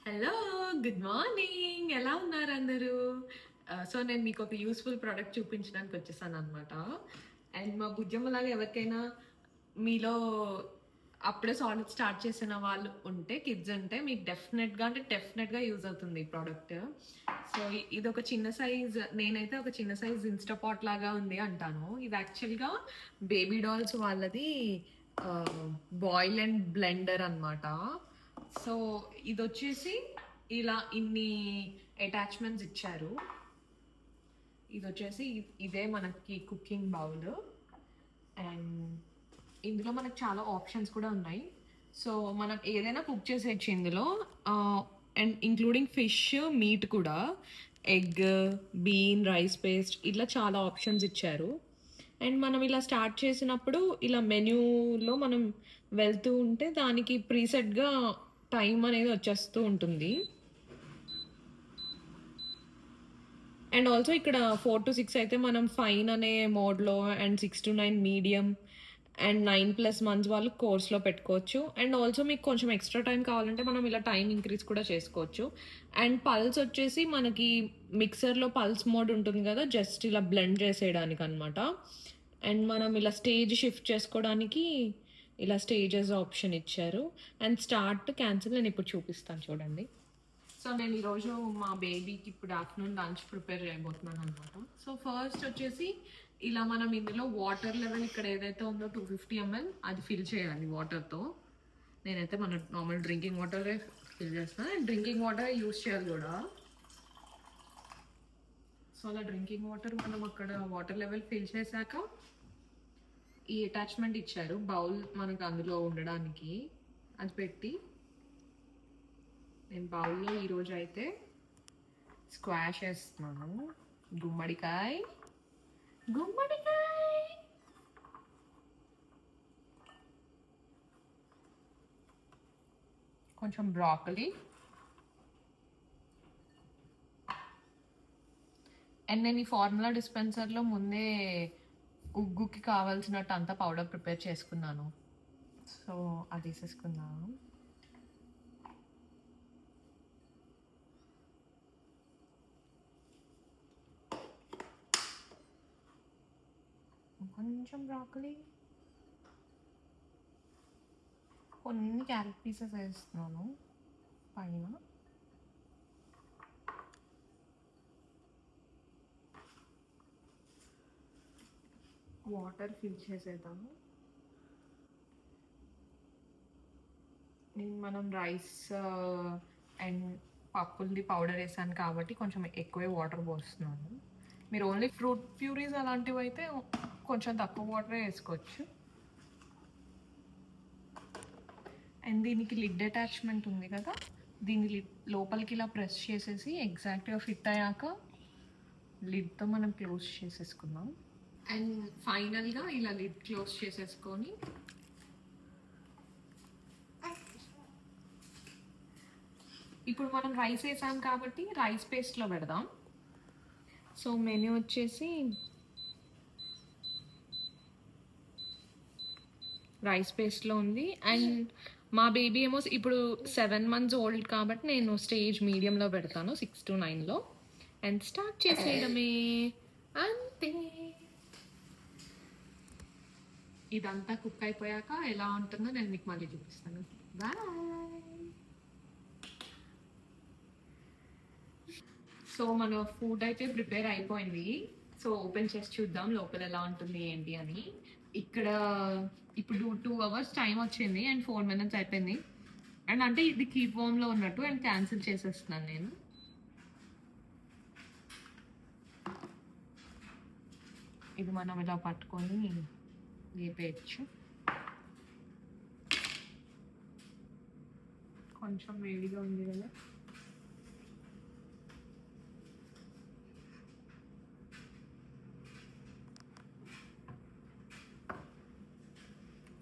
Hello, good morning. ఎలా ఉన్నారు అందరూ? సో నేను మీకు ఒక యూస్ఫుల్ ప్రోడక్ట్ చూపించడానికి వచ్చేసాను అనమాట. అండ్ మా బుజ్జమ్మలాగా ఎవరికైనా మీలో అప్పుడే సాలిడ్ స్టార్ట్ చేసిన వాళ్ళు ఉంటే, కిడ్స్ ఉంటే మీకు డెఫినెట్గా యూజ్ అవుతుంది ఈ ప్రోడక్ట్. సో ఇది ఒక చిన్న సైజ్, నేనైతే ఒక చిన్న సైజ్ ఇన్స్టాపాట్ లాగా ఉంది అంటాను. ఇది యాక్చువల్గా బేబీ డాల్స్ వాళ్ళది బాయిల్ అండ్ బ్లెండర్ అనమాట. సో ఇది వచ్చేసి ఇలా ఇన్ని అటాచ్మెంట్స్ ఇచ్చారు. ఇది వచ్చేసి ఇదే మనకి కుకింగ్ బౌల్. అండ్ ఇందులో మనకు చాలా ఆప్షన్స్ కూడా ఉన్నాయి. సో మనం ఏదైనా కుక్ చేసేయచ్చు ఇందులో. అండ్ ఇంక్లూడింగ్ ఫిష్, మీట్ కూడా, ఎగ్, బీన్, రైస్ పేస్ట్, ఇట్లా చాలా ఆప్షన్స్ ఇచ్చారు. అండ్ మనం ఇలా స్టార్ట్ చేసినప్పుడు ఇలా మెన్యూలో మనం వెళ్తూ ఉంటే దానికి ప్రీసెట్గా టైం అనేది వచ్చేస్తూ ఉంటుంది. అండ్ ఆల్సో ఇక్కడ 4 to 6 అయితే మనం ఫైన్ అనే మోడ్లో, and 6 to 9 medium, and 9+ months వాళ్ళు కోర్స్లో పెట్టుకోవచ్చు. అండ్ ఆల్సో మీకు కొంచెం ఎక్స్ట్రా టైం కావాలంటే మనం ఇలా టైం ఇంక్రీజ్ కూడా చేసుకోవచ్చు. అండ్ పల్స్ వచ్చేసి మనకి మిక్సర్లో పల్స్ మోడ్ ఉంటుంది కదా, జస్ట్ ఇలా బ్లెండ్ చేసేయడానికి అనమాట. అండ్ మనం ఇలా స్టేజ్ షిఫ్ట్ చేసుకోవడానికి ఇలా స్టేజెస్ ఆప్షన్ ఇచ్చారు. అండ్ స్టార్ట్, క్యాన్సిల్ నేను ఇప్పుడు చూపిస్తాను చూడండి. సో నేను ఈరోజు మా బేబీకి ఇప్పుడు ఆఫ్టర్నూన్ లంచ్ ప్రిపేర్ చేయబోతున్నాను అనమాట. సో ఫస్ట్ వచ్చేసి ఇలా మనం ఇందులో వాటర్ లెవెల్ ఇక్కడ ఏదైతే ఉందో 250 ml అది ఫిల్ చేయాలి వాటర్తో. నేనైతే మన నార్మల్ డ్రింకింగ్ వాటర్ ఫిల్ చేస్తాను. అండ్ డ్రింకింగ్ వాటర్ యూస్ చేయాలి కూడా. సో అలా డ్రింకింగ్ వాటర్ మనం అక్కడ వాటర్ లెవెల్ ఫిల్ చేశాక ఈ అటాచ్మెంట్ ఇచ్చారు బౌల్ మనకు అందులో ఉండడానికి, అది పెట్టి నేను బౌల్లో ఈరోజు అయితే స్క్వాష్ వేస్తున్నాను. గుమ్మడికాయ, కొంచెం బ్రాకలీ, అండ్ నేను ఈ ఫార్ములా డిస్పెన్సర్లో ముందే ఉగ్గుకి కావాల్సినట్టు అంతా పౌడర్ ప్రిపేర్ చేసుకున్నాను. సో అది తీసేసుకున్నాను. కొంచెం బ్రాకలీ, కొన్ని క్యారెట్ పీసెస్ వేస్తున్నాను పైన. వాటర్ ఫిల్ చేసేద్దాము. మనం రైస్ అండ్ పప్పులది పౌడర్ వేసాను కాబట్టి కొంచెం ఎక్కువే వాటర్ పోస్తున్నాను. మీరు ఓన్లీ ఫ్రూట్ ప్యూరీస్ అలాంటివి అయితే కొంచెం తక్కువ వాటరే వేసుకోవచ్చు. అండ్ దీనికి లిడ్ అటాచ్మెంట్ ఉంది కదా, దీన్ని లోపలికి ఇలా ప్రెస్ చేసేసి ఎగ్జాక్ట్గా ఫిట్ అయ్యాక లిడ్తో మనం క్లోజ్ చేసేసుకుందాం. అండ్ ఫైనల్గా ఇలా లిడ్ క్లోజ్ చేసేసుకొని ఇప్పుడు మనం రైస్ వేసాం కాబట్టి రైస్ పేస్ట్లో పెడదాం. సో మెనూ వచ్చేసి రైస్ పేస్ట్లో ఉంది. అండ్ మా బేబీ ఏమో ఇప్పుడు 7 months ఓల్డ్ కాబట్టి నేను స్టేజ్ మీడియంలో పెడతాను, 6 to 9లో. అండ్ స్టార్ట్ చేసేయడమే, అంతే. ఇదంతా కుక్ అయిపోయాక ఎలా ఉంటుందో నేను మీకు మళ్ళీ చూపిస్తాను. బాయ్. సో మన ఫుడ్ అయితే ప్రిపేర్ అయిపోయింది. సో ఓపెన్ చేసి చూద్దాం లోపల ఎలా ఉంటుంది ఏంటి అని. ఇక్కడ ఇప్పుడు 2 hours టైం వచ్చింది అండ్ 4 minutes అయిపోయింది. అండ్ అంటే ఇది కీప్ వామ్లో ఉన్నట్టు, అండ్ క్యాన్సిల్ చేసేస్తున్నాను నేను. ఇది మనం ఇలా పట్టుకొని వేపేయచ్చు. కొంచెం వేడిగా ఉంది కదా.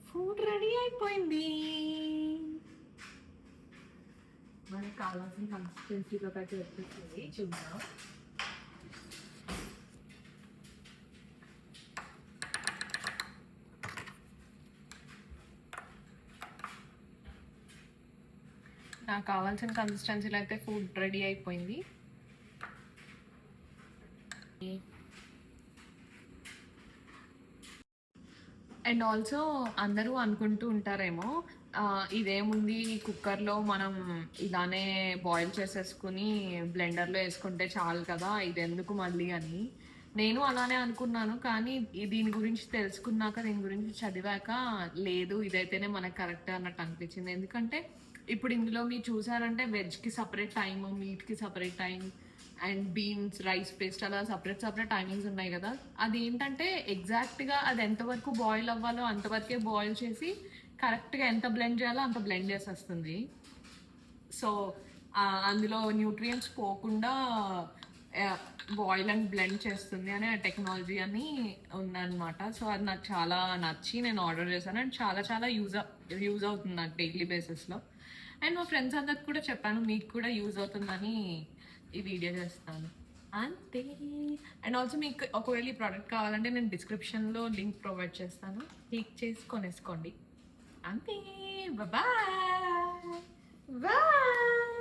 ఫుడ్ రెడీ అయిపోయింది. మనకు కావాల్సిన కన్సిస్టెన్సీలో అయితే వచ్చేసింది, చూద్దాం. నాకు నాకు కావాల్సిన కన్సిస్టెన్సీలో అయితే ఫుడ్ రెడీ అయిపోయింది. అండ్ ఆల్సో అందరూ అనుకుంటూ ఉంటారేమో ఇదేముంది కుక్కర్లో మనం ఇలానే బాయిల్ చేసేసుకుని బ్లెండర్లో వేసుకుంటే చాలు కదా, ఇది ఎందుకు మళ్ళీ అని. నేను అలానే అనుకున్నాను, కానీ దీని గురించి తెలుసుకున్నాక, దీని గురించి చదివాక లేదు ఇదైతేనే మనకు కరెక్ట్ అన్నట్టు అనిపించింది. ఎందుకంటే ఇప్పుడు ఇందులో మీరు చూసారంటే వెజ్కి సపరేట్ టైం, మీట్కి separate time, and beans, rice paste అలా సపరేట్ టైమింగ్స్ ఉన్నాయి కదా. అది ఏంటంటే ఎగ్జాక్ట్గా అది ఎంతవరకు బాయిల్ అవ్వాలో అంతవరకే బాయిల్ చేసి కరెక్ట్గా ఎంత బ్లెండ్ చేయాలో అంత బ్లెండ్ చేసేస్తుంది. సో అందులో న్యూట్రియంట్స్ పోకుండా బాయిల్ అండ్ బ్లెండ్ చేస్తుంది అనే టెక్నాలజీ అని ఉందన్నమాట. సో అది నాకు చాలా నచ్చి నేను ఆర్డర్ చేశాను. అండ్ చాలా చాలా యూజ్ అవుతుంది నాకు డైలీ బేసిస్లో. అండ్ మా ఫ్రెండ్స్ అందరికి కూడా చెప్పాను మీకు కూడా యూజ్ అవుతుందని ఈ వీడియో చేస్తాను అంతే. అండ్ ఆల్సో మీకు ఒకవేళ ఈ ప్రోడక్ట్ కావాలంటే నేను డిస్క్రిప్షన్లో లింక్ ప్రొవైడ్ చేస్తాను, క్లిక్ చేసి కొనేసుకోండి అంతే. Bye bye.